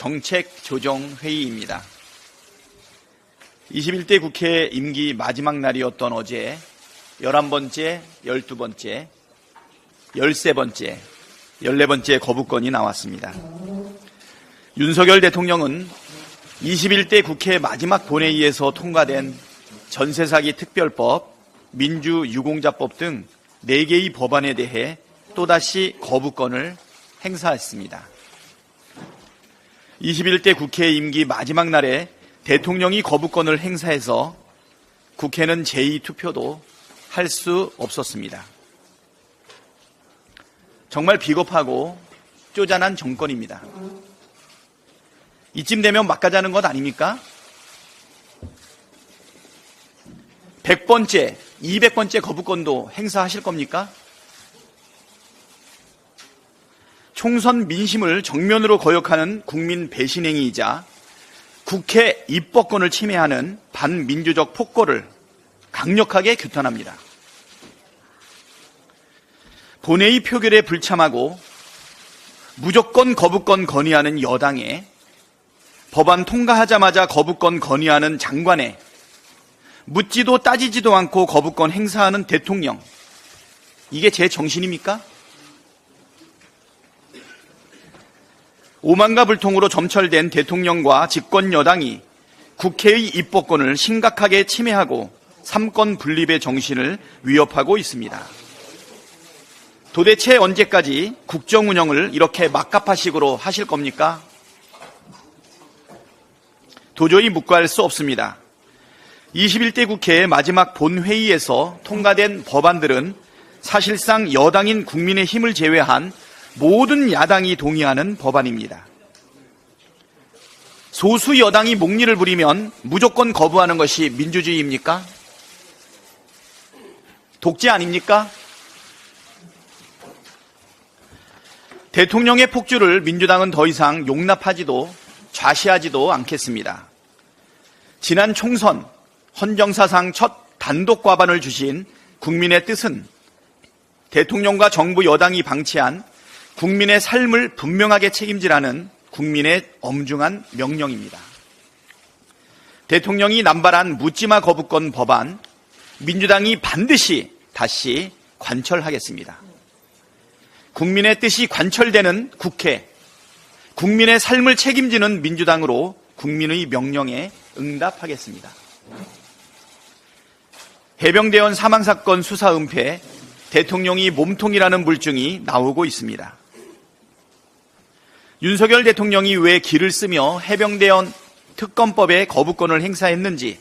정책조정회의입니다. 21대 국회 임기 마지막 날이었던 어제 11번째, 12번째, 13번째, 14번째 거부권이 나왔습니다. 윤석열 대통령은 21대 국회 마지막 본회의에서 통과된 전세사기 특별법, 민주유공자법 등 4개의 법안에 대해 또다시 거부권을 행사했습니다. 21대 국회 임기 마지막 날에 대통령이 거부권을 행사해서 국회는 제2투표도 할 수 없었습니다. 정말 비겁하고 쪼잔한 정권입니다. 이쯤 되면 막 가자는 것 아닙니까? 100번째, 200번째 거부권도 행사하실 겁니까? 총선 민심을 정면으로 거역하는 국민 배신행위이자 국회 입법권을 침해하는 반민주적 폭거를 강력하게 규탄합니다. 본회의 표결에 불참하고 무조건 거부권 건의하는 여당에 법안 통과하자마자 거부권 건의하는 장관에 묻지도 따지지도 않고 거부권 행사하는 대통령, 이게 제 정신입니까? 오만과 불통으로 점철된 대통령과 집권 여당이 국회의 입법권을 심각하게 침해하고 삼권 분립의 정신을 위협하고 있습니다. 도대체 언제까지 국정 운영을 이렇게 막가파식으로 하실 겁니까? 도저히 묵과할 수 없습니다. 21대 국회의 마지막 본회의에서 통과된 법안들은 사실상 여당인 국민의힘을 제외한 모든 야당이 동의하는 법안입니다. 소수 여당이 목리를 부리면 무조건 거부하는 것이 민주주의입니까? 독재 아닙니까? 대통령의 폭주를 민주당은 더 이상 용납하지도 좌시하지도 않겠습니다. 지난 총선 헌정사상 첫 단독 과반을 주신 국민의 뜻은 대통령과 정부 여당이 방치한 국민의 삶을 분명하게 책임지라는 국민의 엄중한 명령입니다. 대통령이 남발한 묻지마 거부권 법안, 민주당이 반드시 다시 관철하겠습니다. 국민의 뜻이 관철되는 국회, 국민의 삶을 책임지는 민주당으로 국민의 명령에 응답하겠습니다. 해병대원 사망사건 수사 은폐, 대통령이 몸통이라는 물증이 나오고 있습니다. 윤석열 대통령이 왜 기를 쓰며 해병대원 특검법에 거부권을 행사했는지,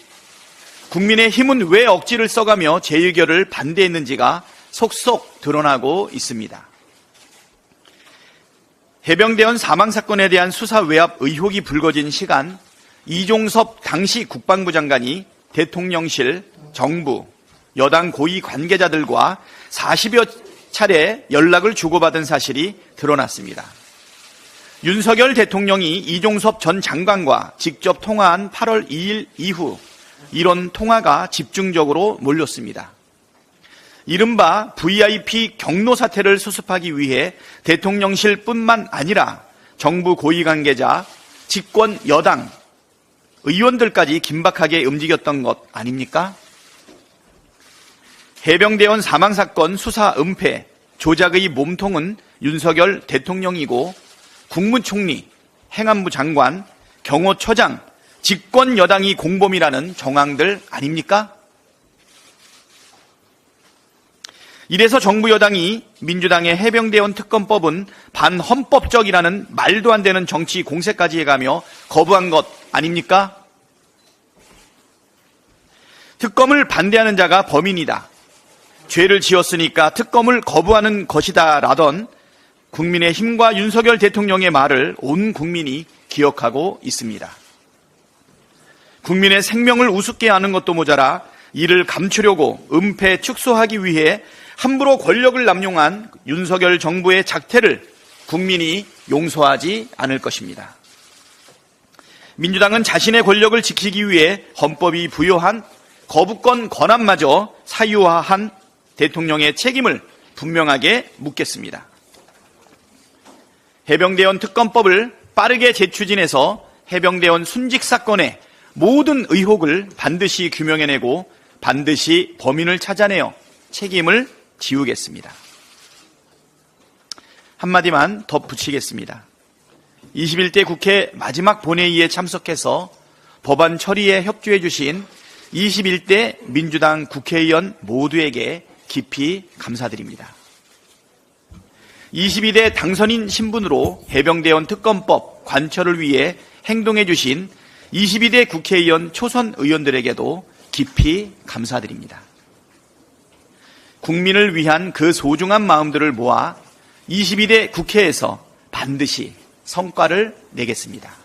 국민의힘은 왜 억지를 써가며 재의결을 반대했는지가 속속 드러나고 있습니다. 해병대원 사망사건에 대한 수사 외압 의혹이 불거진 시간, 이종섭 당시 국방부 장관이 대통령실, 정부, 여당 고위 관계자들과 40여 차례 연락을 주고받은 사실이 드러났습니다. 윤석열 대통령이 이종섭 전 장관과 직접 통화한 8월 2일 이후 이런 통화가 집중적으로 몰렸습니다. 이른바 VIP 경로 사태를 수습하기 위해 대통령실뿐만 아니라 정부 고위 관계자, 집권 여당, 의원들까지 긴박하게 움직였던 것 아닙니까? 해병대원 사망사건 수사 은폐, 조작의 몸통은 윤석열 대통령이고 국무총리, 행안부 장관, 경호처장, 집권 여당이 공범이라는 정황들 아닙니까? 이래서 정부 여당이 민주당의 해병대원 특검법은 반헌법적이라는 말도 안 되는 정치 공세까지 해가며 거부한 것 아닙니까? 특검을 반대하는 자가 범인이다. 죄를 지었으니까 특검을 거부하는 것이다 라던 국민의힘과 윤석열 대통령의 말을 온 국민이 기억하고 있습니다. 국민의 생명을 우습게 하는 것도 모자라 이를 감추려고 은폐 축소하기 위해 함부로 권력을 남용한 윤석열 정부의 작태를 국민이 용서하지 않을 것입니다. 민주당은 자신의 권력을 지키기 위해 헌법이 부여한 거부권 권한마저 사유화한 대통령의 책임을 분명하게 묻겠습니다. 해병대원 특검법을 빠르게 재추진해서 해병대원 순직 사건의 모든 의혹을 반드시 규명해내고 반드시 범인을 찾아내어 책임을 지우겠습니다. 한마디만 덧붙이겠습니다. 21대 국회 마지막 본회의에 참석해서 법안 처리에 협조해 주신 21대 민주당 국회의원 모두에게 깊이 감사드립니다. 22대 당선인 신분으로 해병대원 특검법 관철을 위해 행동해 주신 22대 국회의원 초선 의원들에게도 깊이 감사드립니다. 국민을 위한 그 소중한 마음들을 모아 22대 국회에서 반드시 성과를 내겠습니다.